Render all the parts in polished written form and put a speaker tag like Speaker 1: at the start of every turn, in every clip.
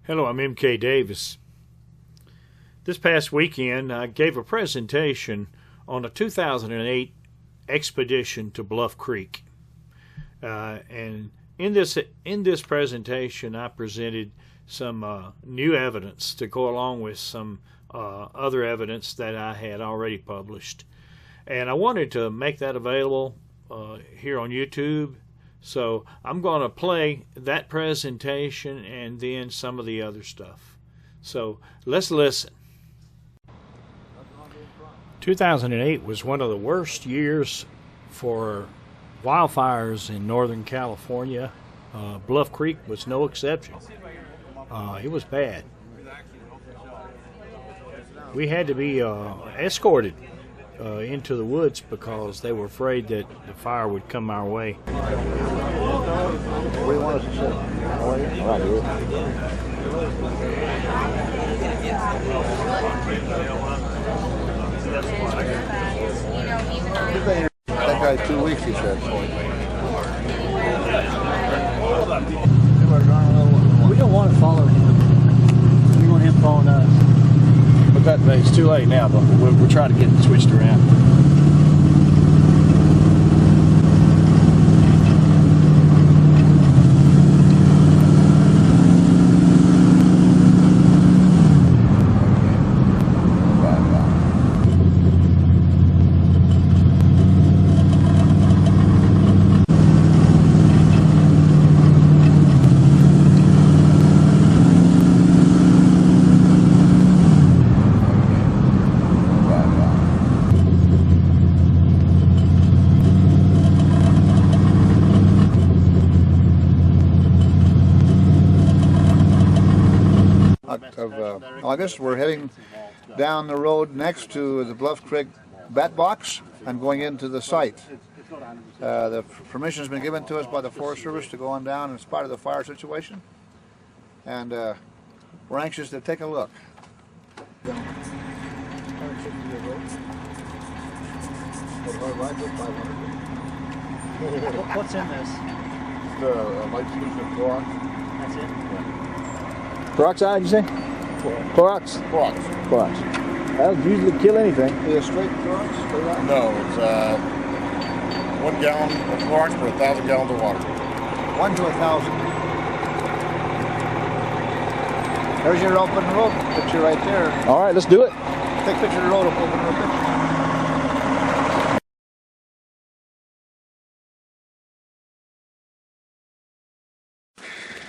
Speaker 1: Hello, I'm M.K. Davis. This past weekend, I gave a presentation on a 2008 expedition to Bluff Creek. And in this presentation, I presented some new evidence to go along with some other evidence that I had already published. And I wanted to make that available here on YouTube. So I'm going to play that presentation and then some of the other stuff. So let's listen. 2008 was one of the worst years for wildfires in Northern California. Bluff Creek was no exception. It was bad. We had to be escorted into the woods because they were afraid that the fire would come our way.
Speaker 2: Where do you want us to sit? Right here. That guy 2 weeks, he said.
Speaker 3: We don't want to follow him. We want him following us.
Speaker 2: But it's too late now, but we're trying to get it switched around. Of August. We're heading down the road next to the Bluff Creek bat box and going into the site. The permission has been given to us by the Forest Service to go on down in spite of the fire situation, and we're anxious to take a look.
Speaker 3: What's in this?
Speaker 2: The light solution of Clorox.
Speaker 3: That's it?
Speaker 2: Peroxide, you say? Clorox? Clorox. That would usually kill anything. Is it straight Clorox?
Speaker 4: No, it's 1 gallon of Clorox for 1,000 gallons of water.
Speaker 2: 1 to 1,000. There's your open road picture right there. All right, let's do it. Take a picture of the road, open road picture.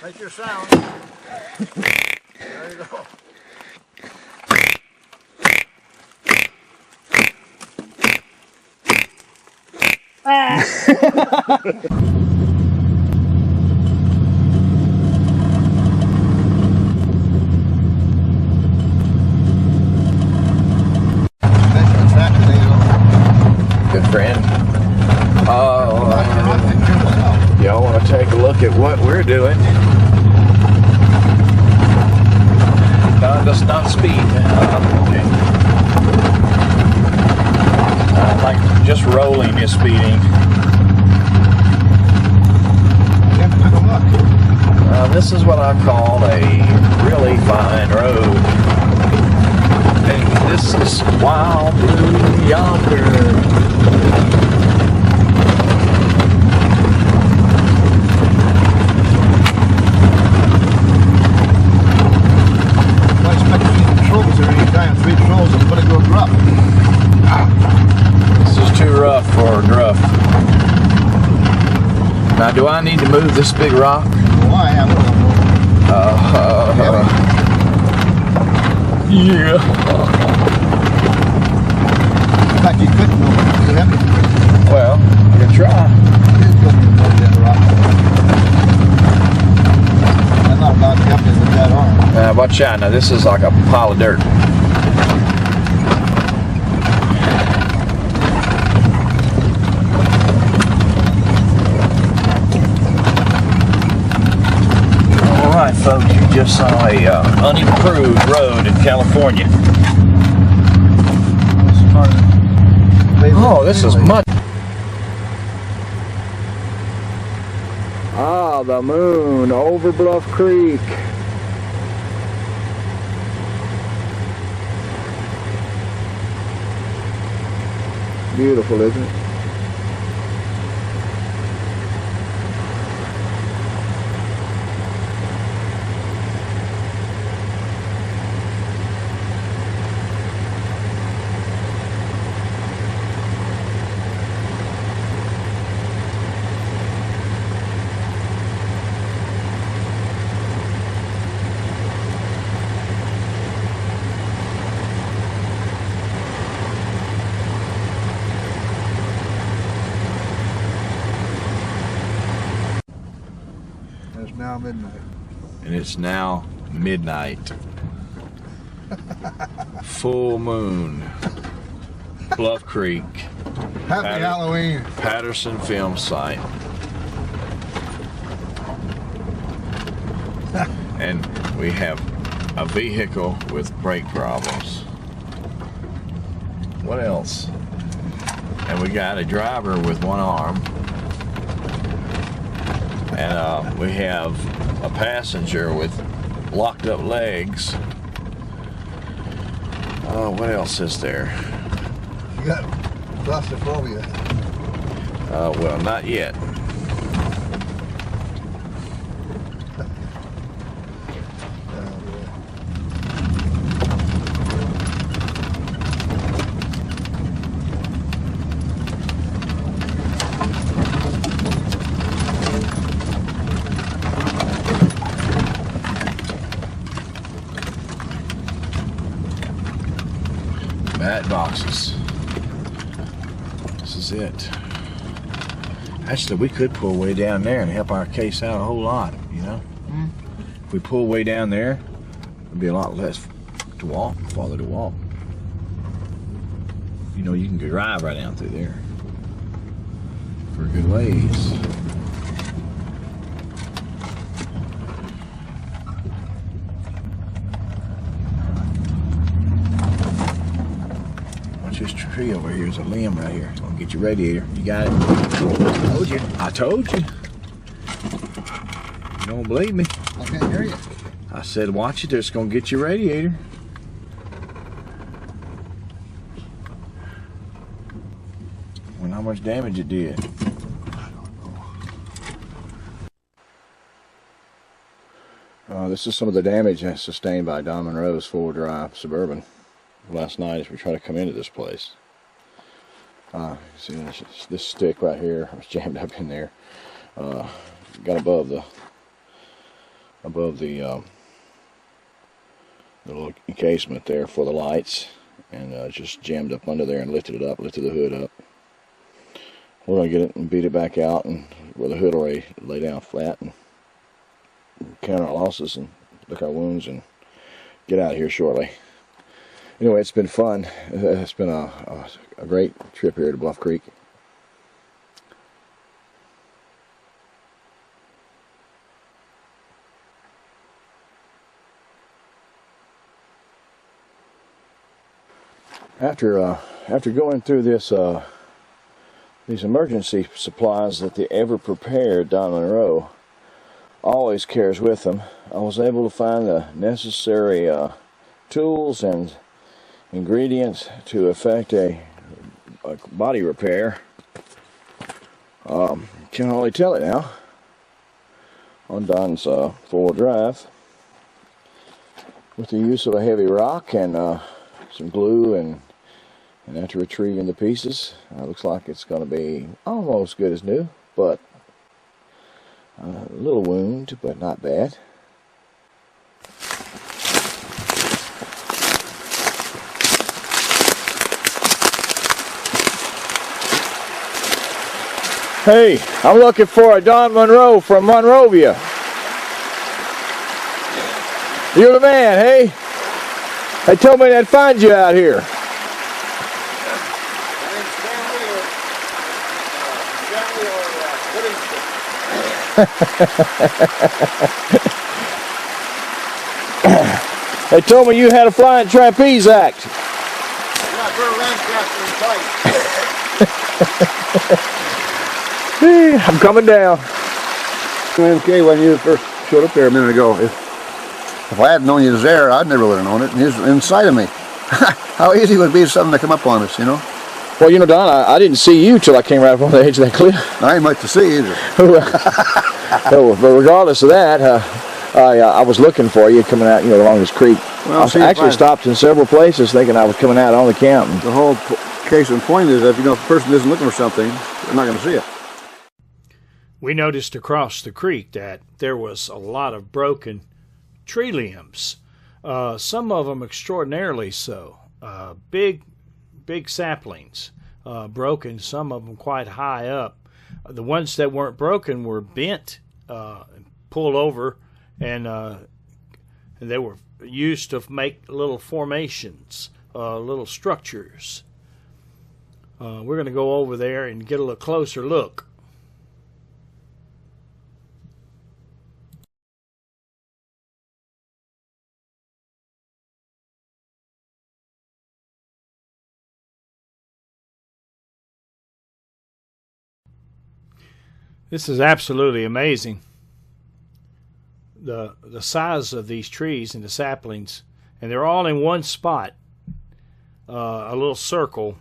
Speaker 2: Make your sound. There you go.
Speaker 5: Good friend. Y'all want to take a look at what we're doing? Does not speed. Okay. Like just rolling is speeding. This is what I call a really fine road. Hey, this is Wild Blue Yonder. This is too rough for gruff. Now, do I need to move this big rock?
Speaker 2: Why?
Speaker 5: Yeah.
Speaker 2: In fact, you couldn't move it. You have to.
Speaker 5: Well, you can try.
Speaker 2: I'm not about to jump into that arm.
Speaker 5: Watch out. Now, this is like a pile of dirt. Alright folks, you just saw a unimproved road in California. Oh, this is mud. Ah, the moon over Bluff Creek.
Speaker 2: Beautiful, isn't it? It's now midnight.
Speaker 5: And it's now midnight. Full moon. Bluff Creek.
Speaker 2: Happy Halloween.
Speaker 5: Patterson Film Site. And we have a vehicle with brake problems. What else? And we got a driver with one arm. And we have a passenger with locked up legs. Oh, what else is there?
Speaker 2: You got claustrophobia.
Speaker 5: Well, not yet. Mat boxes. This is it. Actually, we could pull way down there and help our case out a whole lot, you know? If we pull way down there, it'd be a lot less to walk, farther to walk. You know, you can drive right down through there for a good ways. This tree over here is a limb right here. It's gonna get your radiator. You got it? I told you. I told you. You don't believe me?
Speaker 2: I can't hear you.
Speaker 5: I said, watch it. It's gonna get your radiator. Well, how much damage it did? This is some of the damage that's sustained by Don Monroe's four-wheel drive Suburban last night as we try to come into this place. See this stick right here was jammed up in there. Got above the little encasement there for the lights, and just jammed up under there and lifted the hood up. We're gonna get it and beat it back out, and where the hood already lay down flat, and count our losses and look our wounds and get out of here shortly. Anyway, it's been fun. It's been a great trip here to Bluff Creek. After going through this these emergency supplies that the ever prepared Don Monroe always carries with him, I was able to find the necessary tools and ingredients to effect a body repair. Can hardly tell it now on Don's four-wheel drive, with the use of a heavy rock and some glue and after retrieving the pieces, looks like it's going to be almost good as new, but a little wound, but not bad. Hey, I'm looking for a Don Monroe from Monrovia. You're the man, hey? They told me they'd find you out here. They told me you had a flying trapeze act. I'm coming down.
Speaker 2: Okay, when you first showed up there a minute ago, if I hadn't known you was there, I never would have known it. And he was inside of me. How easy it would be something to come up on us, you know?
Speaker 5: Well, you know, Don, I didn't see you till I came right up on the edge of that cliff.
Speaker 2: I ain't much to see either.
Speaker 5: But regardless of that, I was looking for you coming out, you know, along this creek.
Speaker 2: Well,
Speaker 5: I actually stopped in several places thinking I was coming out on the camp.
Speaker 2: The whole case and point is that, you know, if a person isn't looking for something, they're not going to see it.
Speaker 1: We noticed across the creek that there was a lot of broken tree limbs, some of them extraordinarily so. Big saplings, broken, some of them quite high up. The ones that weren't broken were bent, pulled over, and they were used to make little formations, little structures. We're going to go over there and get a little closer look. This is absolutely amazing. The size of these trees and the saplings, and they're all in one spot, a little circle.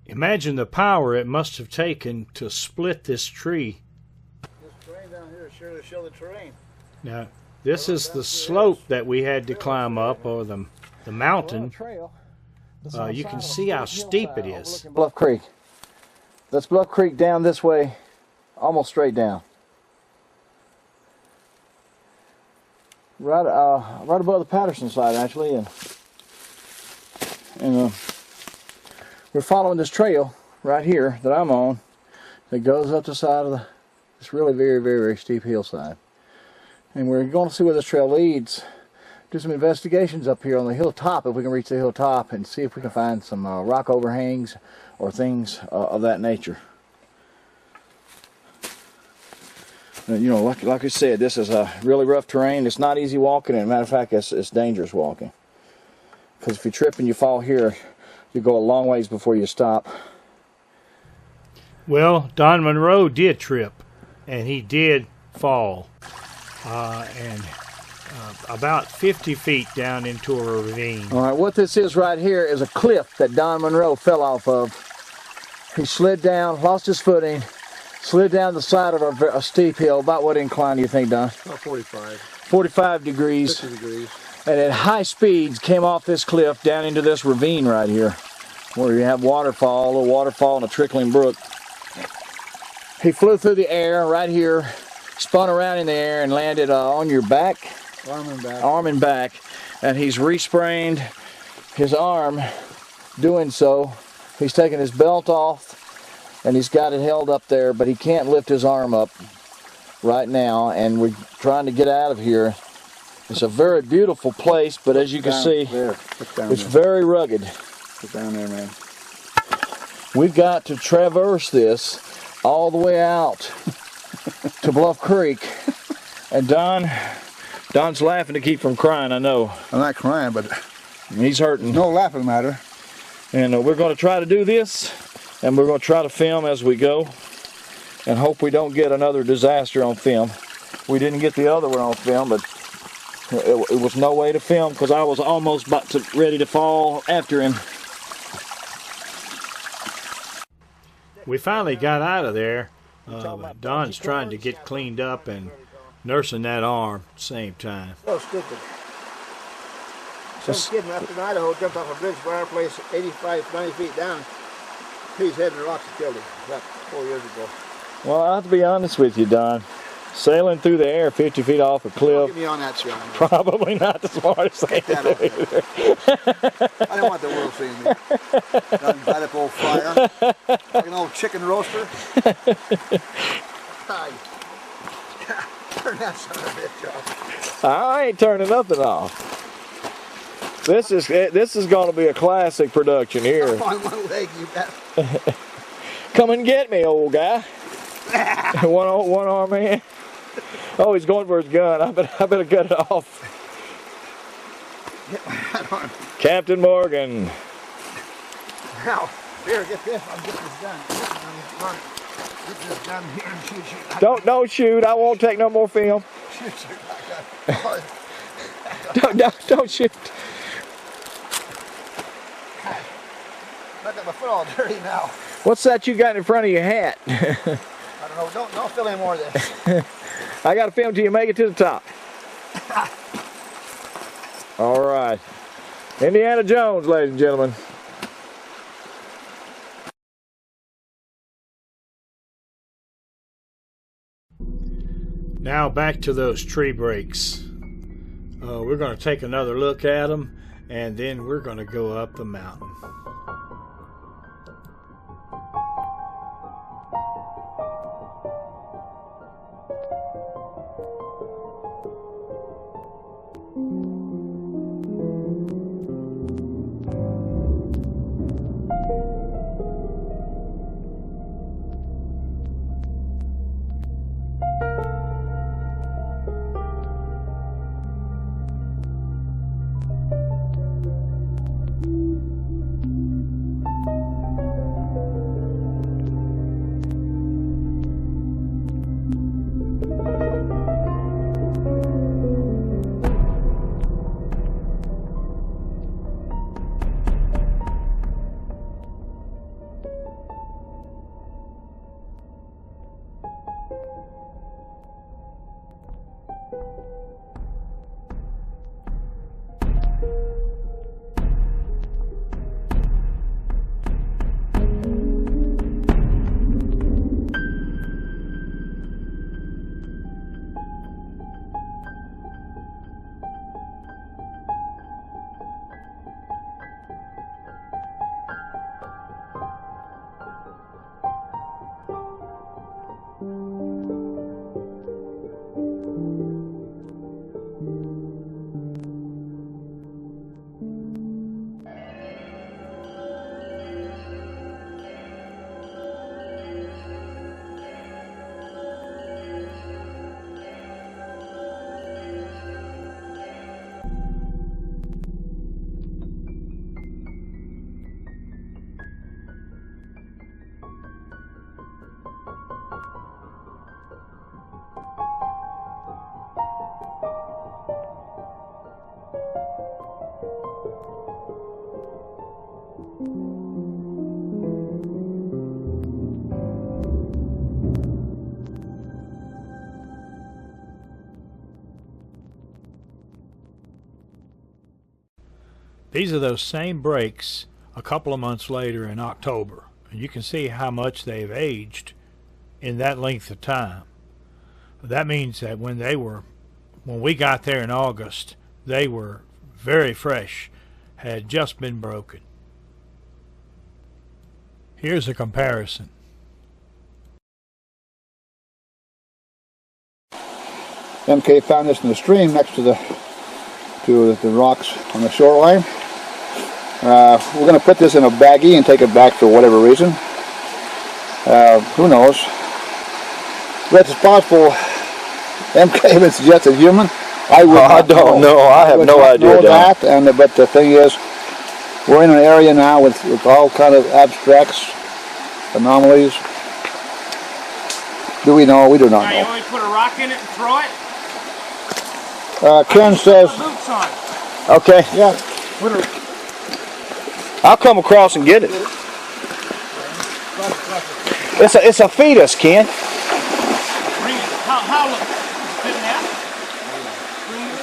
Speaker 1: Imagine the power it must have taken to split this tree.
Speaker 2: This terrain down here is sure to show the terrain.
Speaker 1: Now, this is the slope that we had to climb up, or the mountain. You can see how steep it is.
Speaker 5: Bluff Creek. That's Bluff Creek down this way, almost straight down. Right above the Patterson side, actually, and we're following this trail right here that I'm on that goes up the side of this really very, very, very steep hillside. And we're going to see where this trail leads. Do some investigations up here on the hilltop, if we can reach the hilltop, and see if we can find some rock overhangs or things of that nature. You know, like I said, this is a really rough terrain. It's not easy walking, and as a matter of fact, it's dangerous walking. Because if you trip and you fall here, you go a long ways before you stop.
Speaker 1: Well, Don Monroe did trip, and he did fall, and about 50 feet down into a ravine.
Speaker 5: All right, what this is right here is a cliff that Don Monroe fell off of. He slid down, lost his footing, slid down the side of a steep hill. About what incline do you think, Don?
Speaker 2: About 45.
Speaker 5: 45 degrees.
Speaker 2: 50 degrees.
Speaker 5: And at high speeds came off this cliff down into this ravine right here, where you have waterfall, a little waterfall and a trickling brook. He flew through the air right here, spun around in the air and landed on your back. Arm and back. And he's resprained his arm doing so. He's taken his belt off and he's got it held up there, but he can't lift his arm up right now, and we're trying to get out of here. It's a very beautiful place, but as you can see, it's very rugged.
Speaker 2: Get down there, man.
Speaker 5: We've got to traverse this all the way out to Bluff Creek. And Don's laughing to keep from crying, I know.
Speaker 2: I'm not crying, but
Speaker 5: he's hurting.
Speaker 2: no laughing matter.
Speaker 5: And we're going to try to do this, and we're going to try to film as we go, and hope we don't get another disaster on film. We didn't get the other one on film, but It was no way to film because I was almost ready to fall after him.
Speaker 1: We finally got out of there. Don's trying to get cleaned up and nursing that arm at the same time.
Speaker 2: So stupid. Some kid up in Idaho jumped off a bridge for our place 85, 90 feet down. He's head in the rocks and killed him about 4 years ago.
Speaker 5: Well, I have to be honest with you, Don. Sailing through the air 50 feet off a cliff.
Speaker 2: Get me on that, Sean.
Speaker 5: Probably not the smartest thing to do.
Speaker 2: I don't want the world seeing me. Done light up old fire. Like an old chicken roaster. Turn that son of a bitch off.
Speaker 5: I ain't turning nothing off. This is going to be a classic production here.
Speaker 2: I'm on one leg, you bet.
Speaker 5: Come and get me, old guy. one arm man. Oh, he's going for his gun. I better cut it off.
Speaker 2: Get my hat on.
Speaker 5: Captain Morgan.
Speaker 2: Now, here, get this. I'm getting this gun. Get this gun here and shoot.
Speaker 5: Don't shoot. I won't take no more film.
Speaker 2: Shoot.
Speaker 5: Don't shoot.
Speaker 2: I got my foot all dirty now.
Speaker 5: What's that you got in front of your hat?
Speaker 2: I don't know. Don't fill any more of this.
Speaker 5: I got to film till you make it to the top. All right. Indiana Jones, ladies and gentlemen.
Speaker 1: Now back to those tree breaks. We're going to take another look at them, and then we're going to go up the mountain. These are those same breaks a couple of months later in October. And you can see how much they've aged in that length of time. That means that when we got there in August, they were very fresh, had just been broken. Here's a comparison.
Speaker 2: MK found this in the stream next to the rocks on the shoreline. We're going to put this in a baggie and take it back for whatever reason. Who knows? But it's possible MK even suggested human. I don't know.
Speaker 5: I have no idea.
Speaker 2: But the thing is, we're in an area now with all kind of abstracts, anomalies. Do we know? We do not know.
Speaker 6: You want me to put a rock in it and throw it?
Speaker 2: Ken says,
Speaker 5: Okay.
Speaker 2: yeah,
Speaker 5: I'll come across and get it. It's a fetus, Ken.
Speaker 1: Bring it. How look? Fit now? Bring it.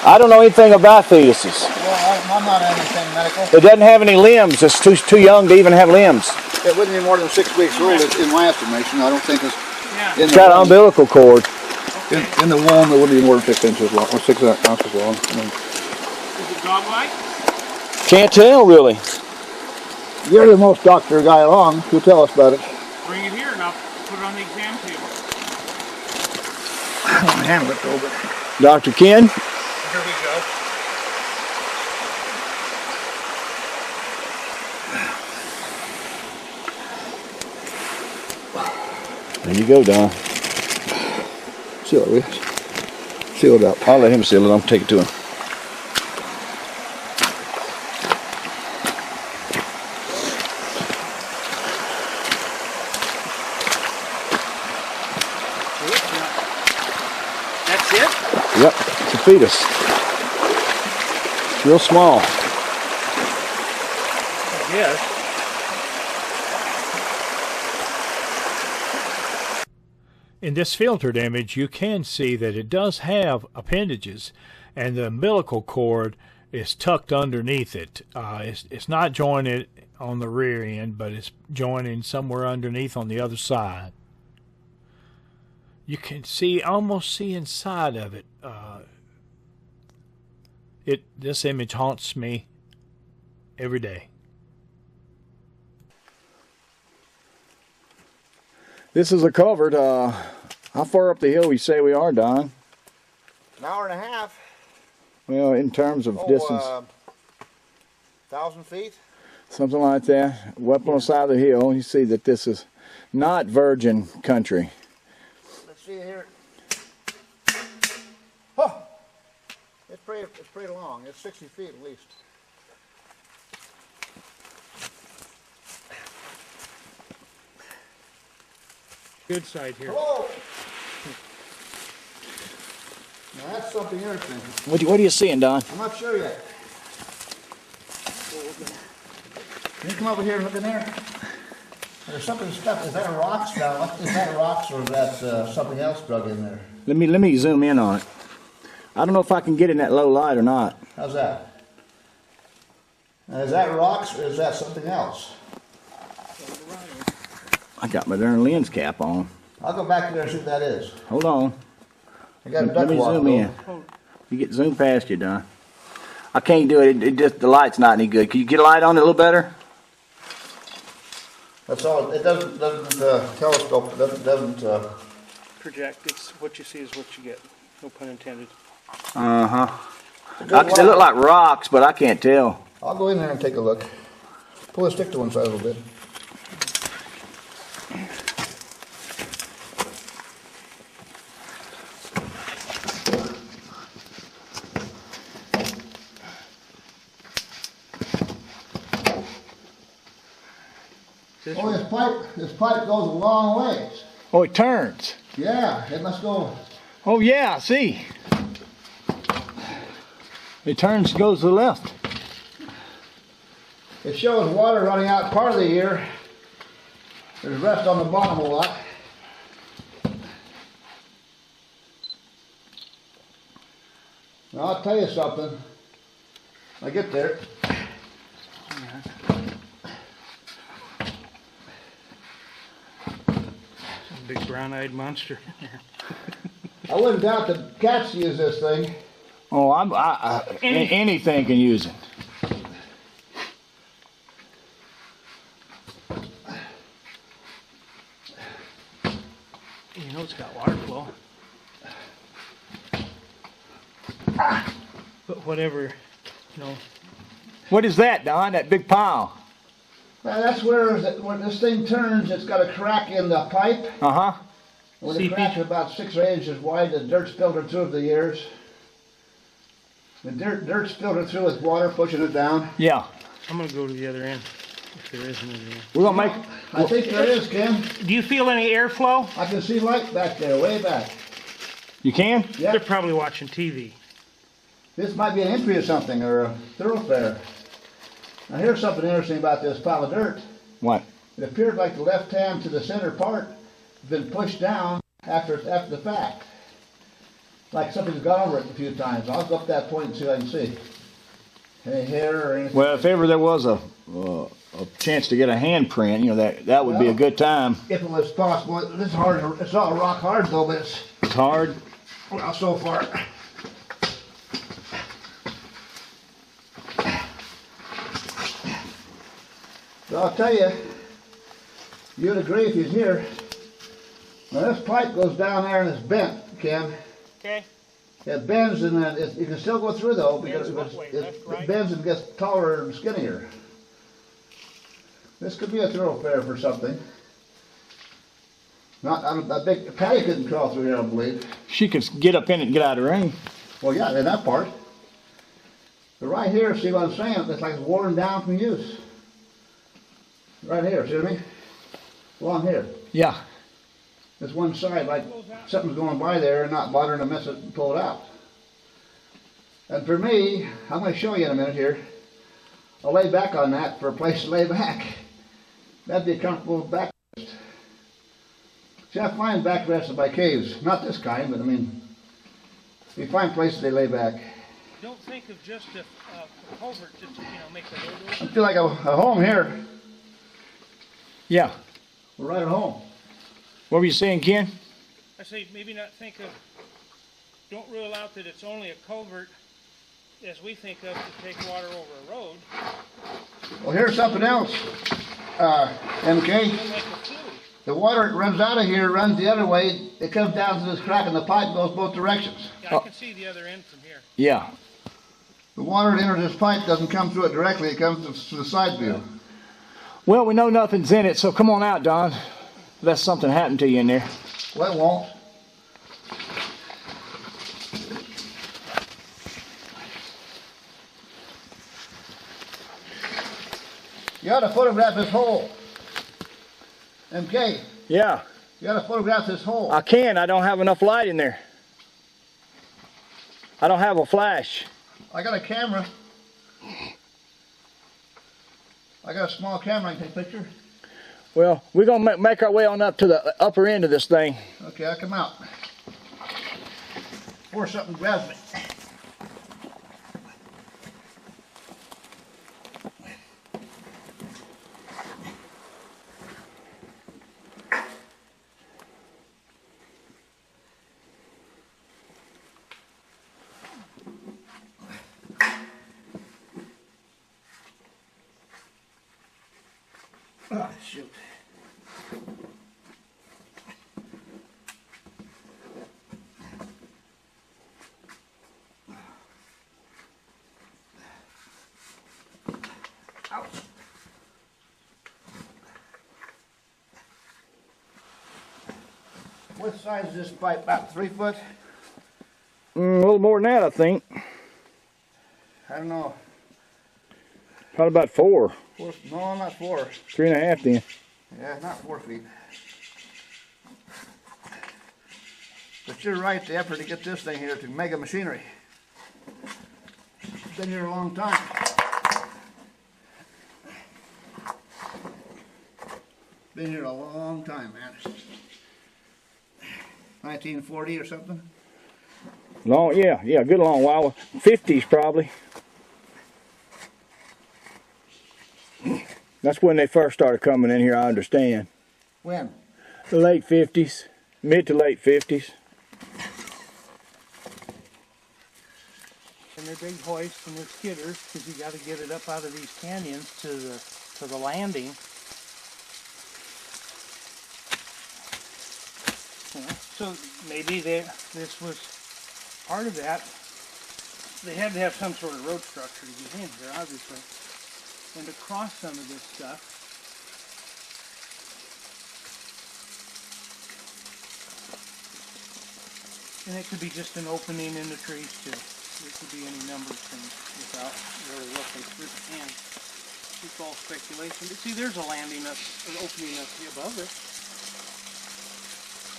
Speaker 5: I don't know anything about fetuses.
Speaker 2: well, I'm not anything medical.
Speaker 5: It doesn't have any limbs. It's too young to even have limbs.
Speaker 2: It wouldn't be more than 6 weeks old in my estimation. I don't think it's in
Speaker 5: It's got an umbilical cord.
Speaker 2: in the womb. It wouldn't be more than 6 inches long or 6 ounces long.
Speaker 1: Is it dog-like?
Speaker 5: Can't tell really.
Speaker 2: You're the most doctor guy along. Who tell us about it?
Speaker 1: Bring it here and I'll put it on the exam table.
Speaker 2: I don't handle it though, but
Speaker 5: Dr. Ken?
Speaker 1: Here we go.
Speaker 5: There you go, Don.
Speaker 2: seal it, will you? Seal it up.
Speaker 5: I'll let him seal it. I'll take it to him.
Speaker 1: That's it?
Speaker 5: Yep, it's a fetus. It's real small.
Speaker 1: Yes. In this filtered image, you can see that it does have appendages, and the umbilical cord is tucked underneath it. It's not jointed on the rear end, but it's joining somewhere underneath on the other side. You can almost see inside of it. This image haunts me every day.
Speaker 5: This is a culvert. How far up the hill we say we are, Don?
Speaker 2: An hour and a half.
Speaker 5: Well, in terms of distance.
Speaker 2: 1,000 feet.
Speaker 5: Something like that. Up on the side of the hill, you see that this is not virgin country.
Speaker 2: Let's see here. Oh, it's pretty long. It's 60 feet at least.
Speaker 1: Good side here.
Speaker 2: Whoa! Now that's something interesting.
Speaker 5: What are you seeing, Don?
Speaker 2: I'm not sure yet. Can you come over here and look in there? There's something stuck. Is that a rocks now? Is that rocks or is that something else dug in there?
Speaker 5: Let me zoom in on it. I don't know if I can get in that low light or not.
Speaker 2: How's that? Now, is that rocks or is that something else?
Speaker 5: I got my darn lens cap on.
Speaker 2: I'll go back there and see what that is.
Speaker 5: Hold on.
Speaker 2: I got a duck
Speaker 5: Let me
Speaker 2: walk,
Speaker 5: zoom
Speaker 2: though.
Speaker 5: in. You get zoomed past you, Don. I can't do it. It just the light's not any good. Can you get a light on it a little better?
Speaker 2: That's all. It doesn't telescope. It doesn't.
Speaker 3: Project. It's what you see is what you get. No pun intended.
Speaker 5: They look like rocks, but I can't tell.
Speaker 2: I'll go in there and take a look. Pull the stick to one side a little bit. Oh, this pipe goes a long ways.
Speaker 5: Oh, it turns.
Speaker 2: Yeah, it must go.
Speaker 5: Oh, yeah, I see. It turns, goes to the left.
Speaker 2: It shows water running out part of the year. There's rest on the bottom a lot. Now, I'll tell you something. When I get there.
Speaker 3: Big brown-eyed monster.
Speaker 2: I wouldn't doubt that cats use this thing.
Speaker 5: Oh, anything can use it.
Speaker 3: You know it's got water flow. But whatever, you know.
Speaker 5: What is that, Don? That big pile?
Speaker 2: Well, that's where when this thing turns, it's got a crack in the pipe.
Speaker 5: Uh-huh.
Speaker 2: When the crack's about 6 or 8 inches wide, the dirt's filtered through over the years. The dirt's filtered through with water, pushing it down.
Speaker 5: Yeah.
Speaker 3: I'm going to go to the other end, if there is anything.
Speaker 5: We're going to make...
Speaker 2: I think there is, Ken.
Speaker 3: Do you feel any airflow?
Speaker 2: I can see light back there, way back.
Speaker 5: You can?
Speaker 2: Yeah.
Speaker 1: They're probably watching TV.
Speaker 2: This might be an entry or something, or a thoroughfare. Now here's something interesting about this pile of dirt.
Speaker 5: What?
Speaker 2: It appears like the left hand to the center part has been pushed down after the fact. Like something's gone over it a few times. I'll go up that point and see what I can see. Any hair or anything?
Speaker 5: Well, if ever there was a chance to get a handprint, you know, that would be a good time.
Speaker 2: If it was possible. It's hard. It's not rock hard though, but
Speaker 5: It's hard.
Speaker 2: well, so far. So I'll tell you, you'd agree if you're here. Now this pipe goes down there and it's bent, Ken.
Speaker 1: Okay.
Speaker 2: It bends and then you can still go through though because
Speaker 1: Bends what way, left,
Speaker 2: it
Speaker 1: right?
Speaker 2: bends and gets taller and skinnier. This could be a thoroughfare for something. Not a big Patty couldn't crawl through here, I believe.
Speaker 5: She could get up in it and get out of the rain.
Speaker 2: Well, yeah, in that part. But right here, see what I'm saying? It's like it's worn down from use. Right here, see what I mean? Along here.
Speaker 5: Yeah.
Speaker 2: This one side, like something's going by there and not bothering to mess it and pull it out. And for me, I'm going to show you in a minute here. I'll lay back on that for a place to lay back. That'd be a comfortable backrest. See, I find backrests by caves. Not this kind, but I mean, you find places they lay back.
Speaker 1: Don't think of just a culvert to make the road
Speaker 2: I feel like a home here.
Speaker 5: Yeah.
Speaker 2: We're right at home.
Speaker 5: What were you saying, Ken?
Speaker 1: I say maybe not think of, don't rule out that it's only a culvert as we think of to take water over a road.
Speaker 2: Well, here's something else, MK.
Speaker 1: Like a flue.
Speaker 2: The water that runs out of here runs the other way. It comes down to this crack in the pipe and goes both directions.
Speaker 1: Yeah, I can see the other end from here.
Speaker 5: Yeah.
Speaker 2: The water that enters this pipe doesn't come through it directly. It comes through the side view.
Speaker 5: Well, we know nothing's in it, so come on out, Don. Unless something happened to you in there.
Speaker 2: Well, it won't. You ought to photograph this hole. MK,
Speaker 5: Yeah.
Speaker 2: you ought to photograph this hole.
Speaker 5: I can. I don't have enough light in there. I don't have a flash.
Speaker 2: I got a camera. I got a small camera. I can take a picture.
Speaker 5: Well, we're going to make our way on up to the upper end of this thing.
Speaker 2: Okay, I'll come out. Before something grabs me. Ah, shoot. Ouch. What size is this pipe? About 3 foot?
Speaker 5: A little more than that, I think.
Speaker 2: I don't know.
Speaker 5: Probably about 4.
Speaker 2: No, not 4.
Speaker 5: 3.5 then.
Speaker 2: Yeah, not 4 feet. But you're right, the effort to get this thing here to mega machinery. It's been here a long time. Been here a long time, man. 1940 or something?
Speaker 5: Long, yeah, good long while. 50s probably. That's when they first started coming in here, I understand.
Speaker 2: When?
Speaker 5: The late 50s, mid to late 50s.
Speaker 1: And they're big hoists and they're skidders because you got to get it up out of these canyons to the landing. You know, so maybe this was part of that. They had to have some sort of road structure to get in here, obviously. And to cross some of this stuff. And it could be just an opening in the trees too. It could be any number of things without really looking through the hand. It's all speculation. But see, there's a landing up, an opening up here above it.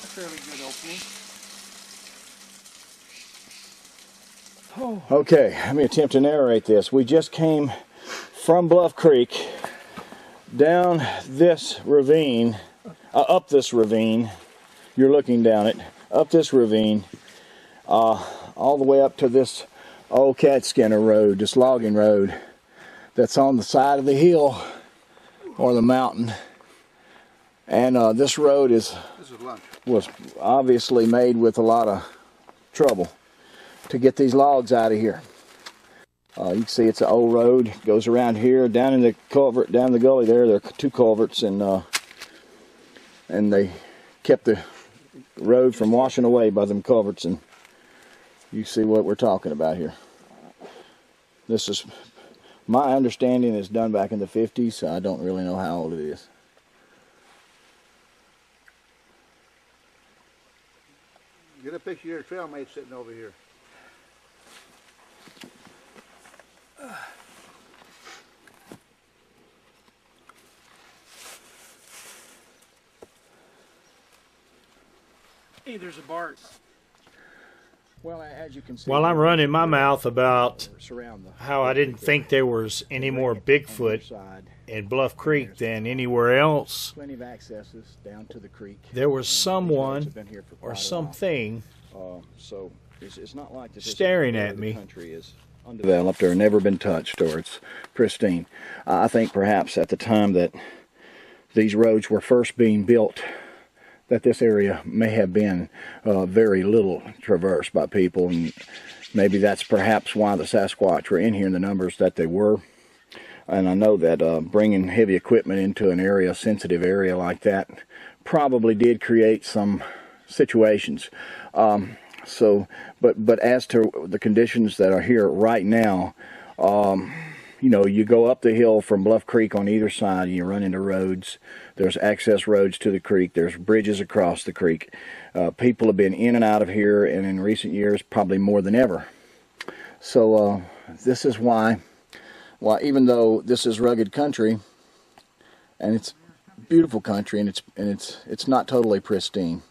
Speaker 1: A fairly good opening.
Speaker 5: Okay, let me attempt to narrate this. We just came from Bluff Creek down this ravine, up this ravine. You're looking down it, up this ravine, all the way up to this old cat skinner road, this logging road that's on the side of the hill or the mountain. And this road was obviously made with a lot of trouble to get these logs out of here. You can see it's an old road, goes around here, down in the culvert, down the gully there. There are two culverts, and they kept the road from washing away by them culverts, and you see what we're talking about here. This is, my understanding, is done back in the 50s, so I don't really know how old it is.
Speaker 2: Get a picture of your trail mate sitting over here.
Speaker 3: Hey, there's a bark.
Speaker 5: Well, as you can see,
Speaker 1: While I'm running my mouth about how I didn't think there was any more Bigfoot in Bluff Creek than anywhere else,
Speaker 5: plenty of accesses down to the creek.
Speaker 1: there was someone or something
Speaker 5: So it's not like this
Speaker 1: staring at me.
Speaker 5: Country is undeveloped or never been touched, or it's pristine. I think perhaps at the time that these roads were first being built, that this area may have been very little traversed by people, and maybe that's perhaps why the Sasquatch were in here in the numbers that they were. And I know that bringing heavy equipment into an area, sensitive area like that, probably did create some situations. But as to the conditions that are here right now, you know, you go up the hill from Bluff Creek on either side, and you run into roads. There's access roads to the creek. There's bridges across the creek. People have been in and out of here, and in recent years, probably more than ever. So this is why even though this is rugged country, and it's beautiful country, and it's not totally pristine.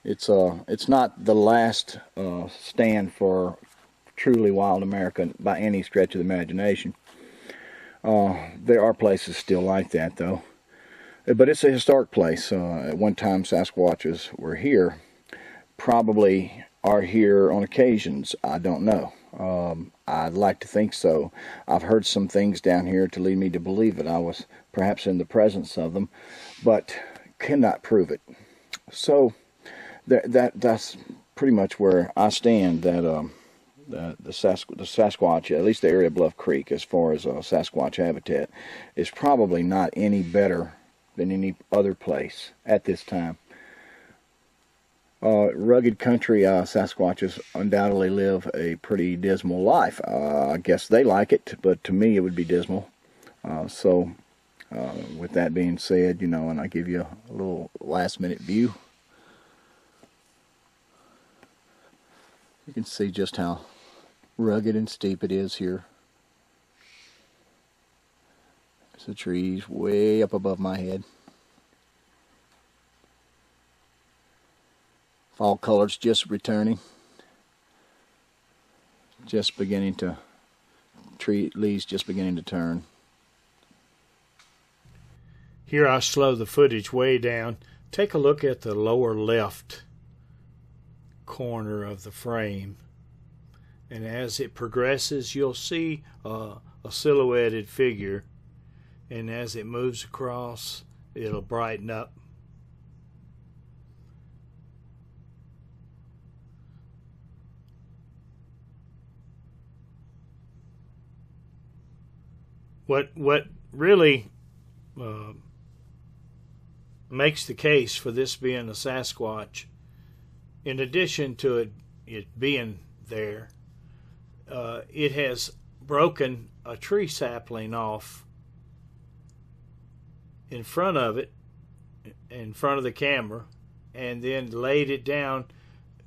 Speaker 5: It's not the last stand for truly wild America by any stretch of the imagination. There are places still like that, though. But it's a historic place. At one time, Sasquatches were here. Probably are here on occasions. I don't know. I'd like to think so. I've heard some things down here to lead me to believe that I was perhaps in the presence of them, but cannot prove it. So that's pretty much where I stand. That the Sasquatch, at least the area of Bluff Creek, as far as Sasquatch habitat, is probably not any better than any other place at this time. Rugged country, Sasquatches undoubtedly live a pretty dismal life. I guess they like it, but to me it would be dismal. So with that being said, you know, and I give you a little last minute view, you can see just how rugged and steep it is here. There's the trees way up above my head. Fall colors just returning. Just beginning to, leaves just beginning to turn.
Speaker 1: Here I slow the footage way down. Take a look at the lower left corner of the frame. And as it progresses, you'll see a silhouetted figure. And as it moves across, it'll brighten up. What really makes the case for this being a Sasquatch, in addition to it being there, it has broken a tree sapling off in front of it, in front of the camera, and then laid it down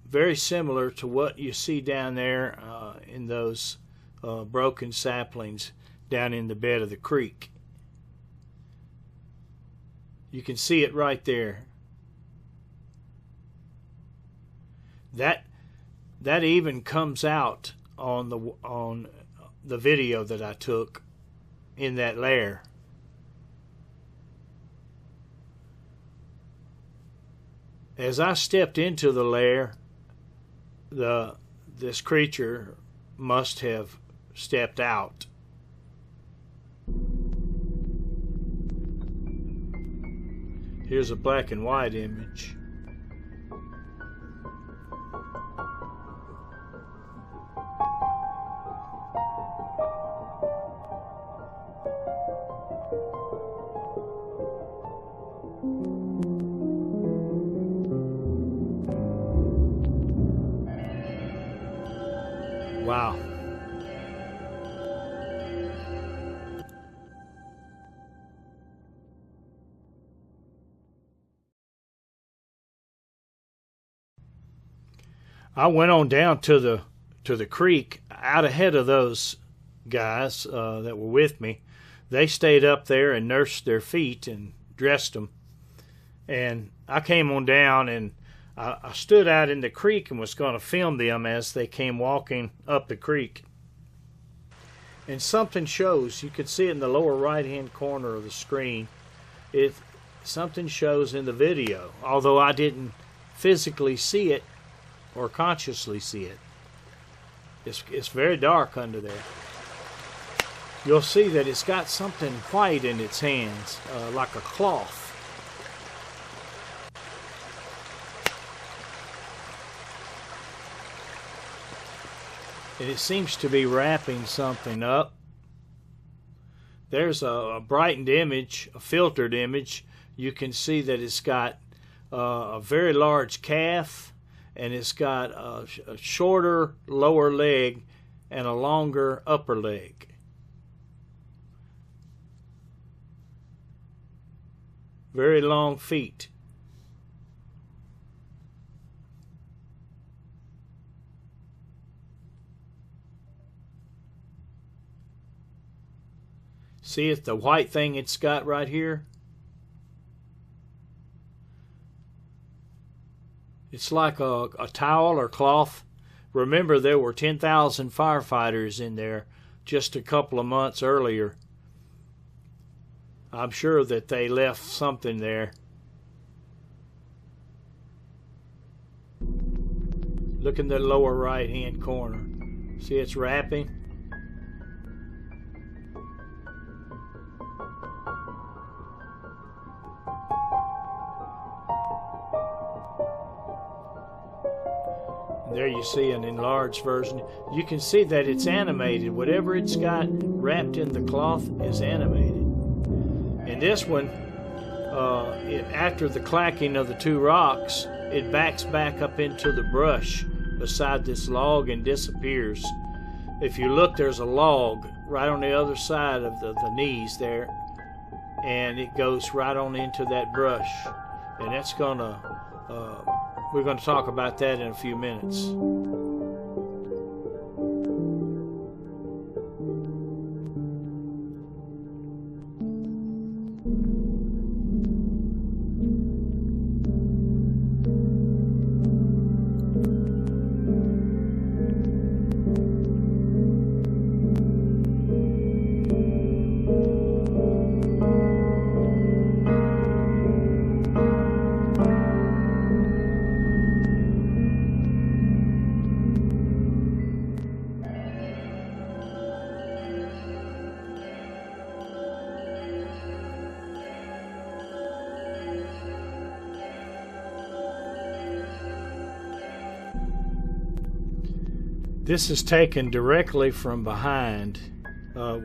Speaker 1: very similar to what you see down there in those broken saplings down in the bed of the creek. You can see it right there. That that even comes out on the video that I took in that lair. As I stepped into the lair, this creature must have stepped out. Here's a black and white image. Wow. I went on down to the creek out ahead of those guys that were with me. They stayed up there and nursed their feet and dressed them. And I came on down, and I stood out in the creek and was going to film them as they came walking up the creek. And something shows. You could see it in the lower right-hand corner of the screen. Something shows in the video, although I didn't physically see it or consciously see it. It's very dark under there. You'll see that it's got something white in its hands, like a cloth. And it seems to be wrapping something up. There's a brightened image, a filtered image. You can see that it's got a very large calf, and it's got a shorter lower leg and a longer upper leg. Very long feet. See it, the white thing it's got right here? It's like a towel or cloth. Remember, there were 10,000 firefighters in there just a couple of months earlier. I'm sure that they left something there. Look in the lower right-hand corner. See, it's wrapping. There you see an enlarged version. You can see that it's animated. Whatever it's got wrapped in the cloth is animated. And this one, after the clacking of the two rocks, it backs back up into the brush beside this log and disappears. If you look, there's a log right on the other side of the knees there, and it goes right on into that brush. And that's we're going to talk about that in a few minutes. This is taken directly from behind,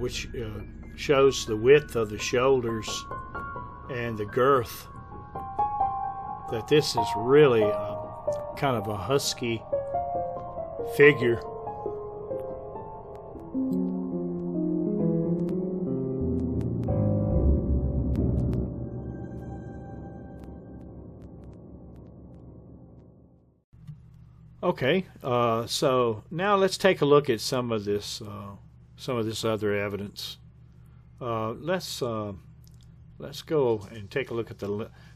Speaker 1: which shows the width of the shoulders and the girth. That this is really kind of a husky figure. Okay, so now let's take a look at some of this other evidence. Let's go and take a look at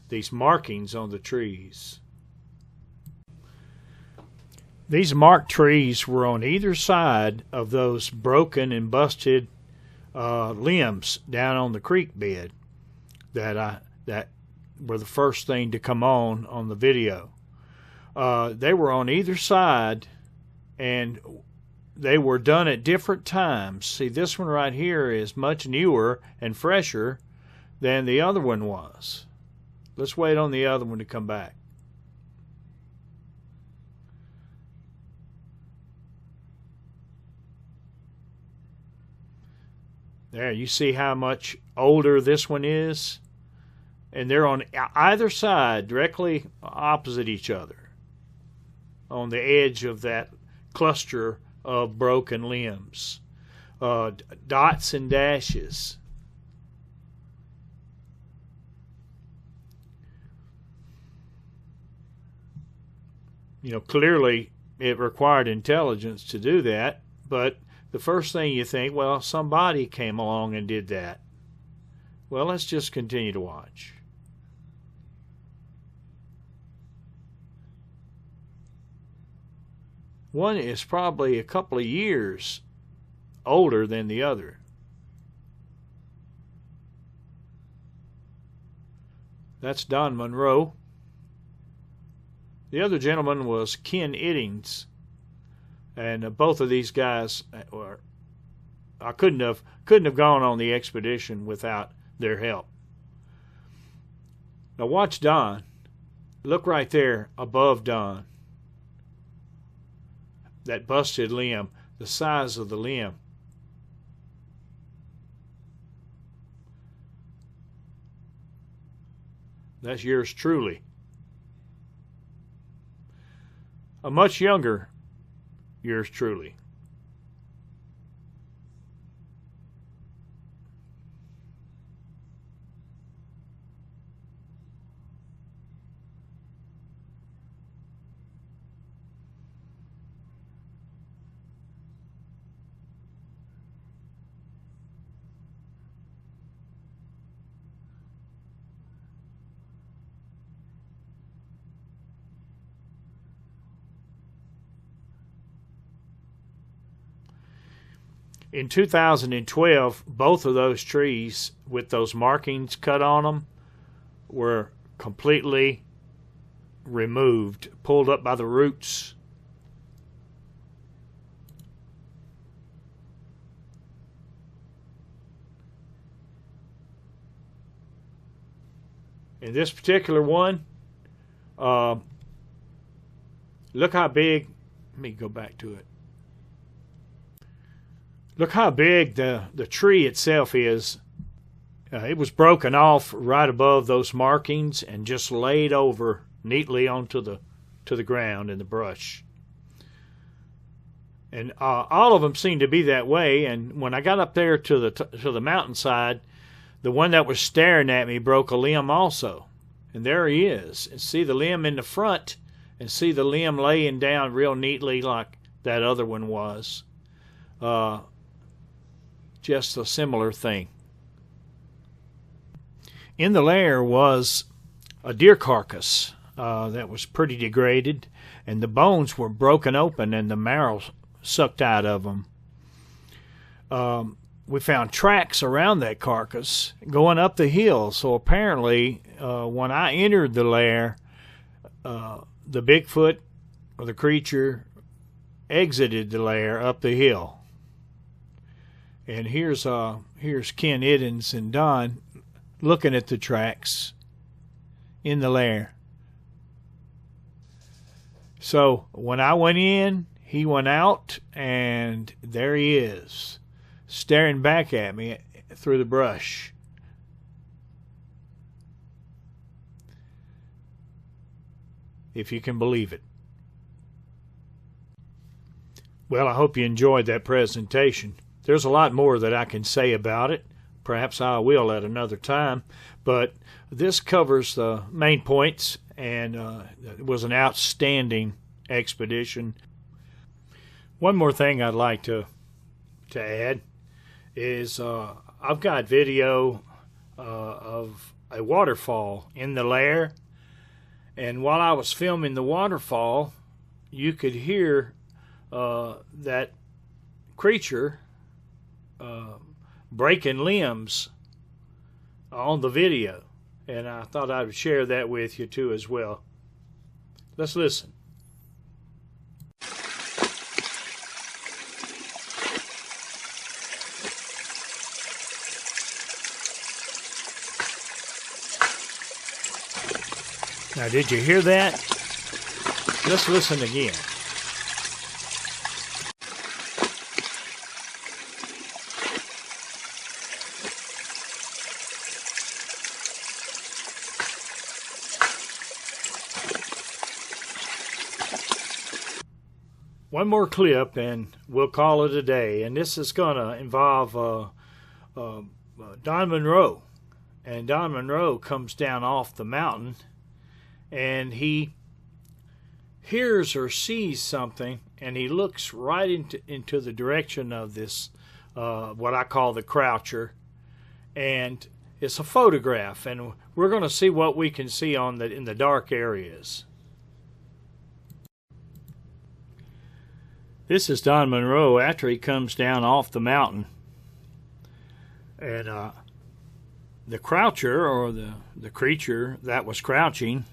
Speaker 1: these markings on the trees. These marked trees were on either side of those broken and busted limbs down on the creek bed that were the first thing to come on the video. They were on either side, and they were done at different times. See, this one right here is much newer and fresher than the other one was. Let's wait on the other one to come back. There, you see how much older this one is? And they're on either side, directly opposite each other, on the edge of that cluster of broken limbs. Dots and dashes. You know, clearly it required intelligence to do that, but the first thing you think, well, somebody came along and did that. Well, let's just continue to watch. One is probably a couple of years older than the other. That's Don Monroe. The other gentleman was Ken Iddings. And both of these guys were, I couldn't have gone on the expedition without their help. Now watch Don. Look right there above Don. That busted limb, the size of the limb. That's yours truly. A much younger yours truly. In 2012, both of those trees with those markings cut on them were completely removed, pulled up by the roots. In this particular one, look how big, let me go back to it. Look how big the tree itself is. It was broken off right above those markings and just laid over neatly onto the ground in the brush. And all of them seemed to be that way. And when I got up there to the mountainside, the one that was staring at me broke a limb also. And there he is. And see the limb in the front, and see the limb laying down real neatly like that other one was. Just a similar thing. In the lair was a deer carcass that was pretty degraded, and the bones were broken open and the marrow sucked out of them. We found tracks around that carcass going up the hill, so apparently when I entered the lair, the Bigfoot or the creature exited the lair up the hill. And here's Ken Iddings and Don looking at the tracks in the lair. So when I went in, he went out, and there he is, staring back at me through the brush. If you can believe it. Well, I hope you enjoyed that presentation. There's a lot more that I can say about it. Perhaps I will at another time. But this covers the main points, and it was an outstanding expedition. One more thing I'd like to add is I've got video of a waterfall in the lair. And while I was filming the waterfall, you could hear that creature breaking limbs on the video, and I thought I would share that with you too as well. Let's listen. Now, did you hear that? Let's listen again. One more clip and we'll call it a day. And this is going to involve Don Monroe. And Don Monroe comes down off the mountain and he hears or sees something, and he looks right into the direction of this, what I call the croucher. And it's a photograph, and we're going to see what we can see in the dark areas. This is Don Monroe after he comes down off the mountain. And the croucher, or the creature that was crouching,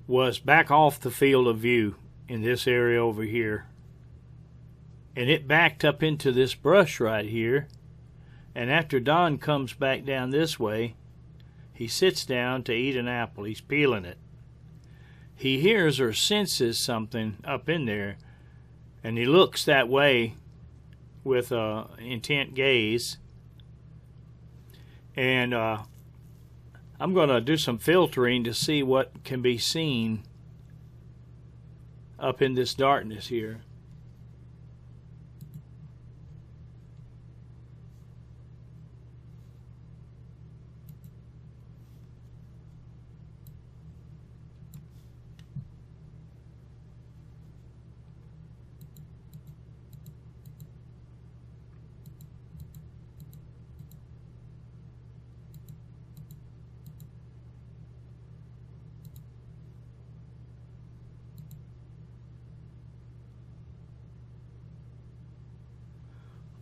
Speaker 1: was back off the field of view in this area over here. And it backed up into this brush right here. And after Don comes back down this way, he sits down to eat an apple. He's peeling it. He hears or senses something up in there, and he looks that way with an intent gaze. And I'm going to do some filtering to see what can be seen up in this darkness here.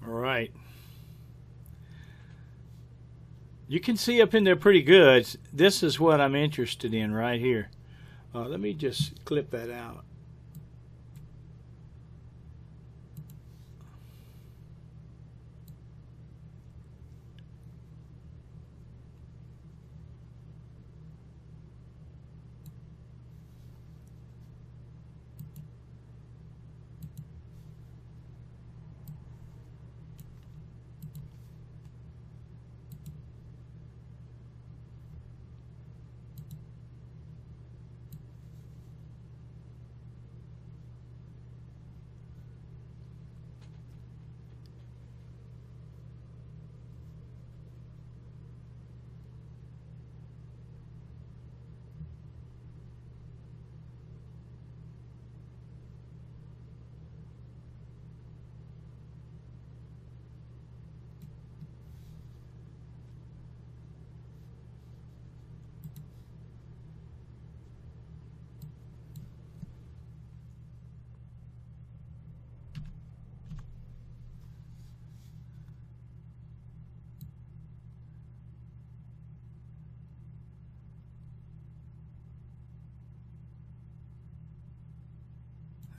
Speaker 1: All right. You can see up in there pretty good. This is what I'm interested in right here. Let me just clip that out.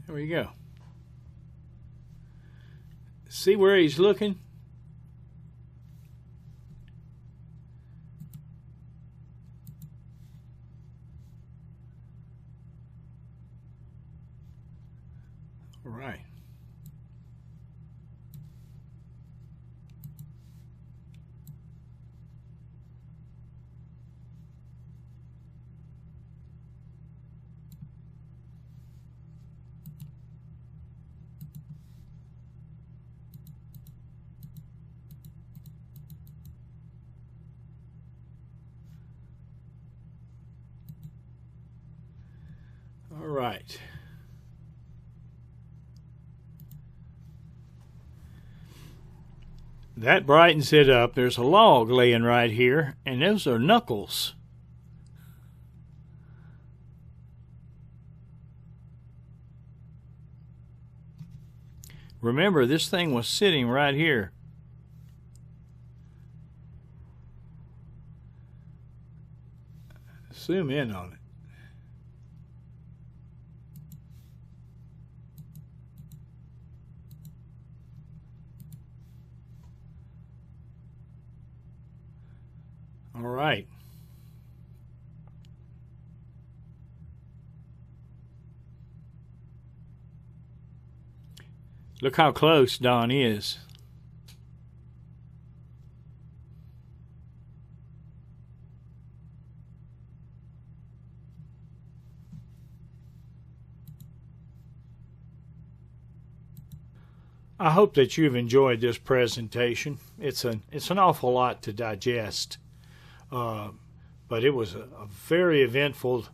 Speaker 1: There we go. See where he's looking? All right. All right. That brightens it up. There's a log laying right here, and those are knuckles. Remember, this thing was sitting right here. Zoom in on it. All right. Look how close Don is. I hope that you've enjoyed this presentation. It's an awful lot to digest, but it was a very eventful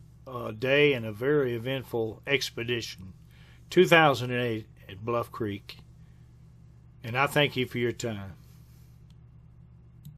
Speaker 1: day and a very eventful expedition. 2008 at Bluff Creek. And I thank you for your time.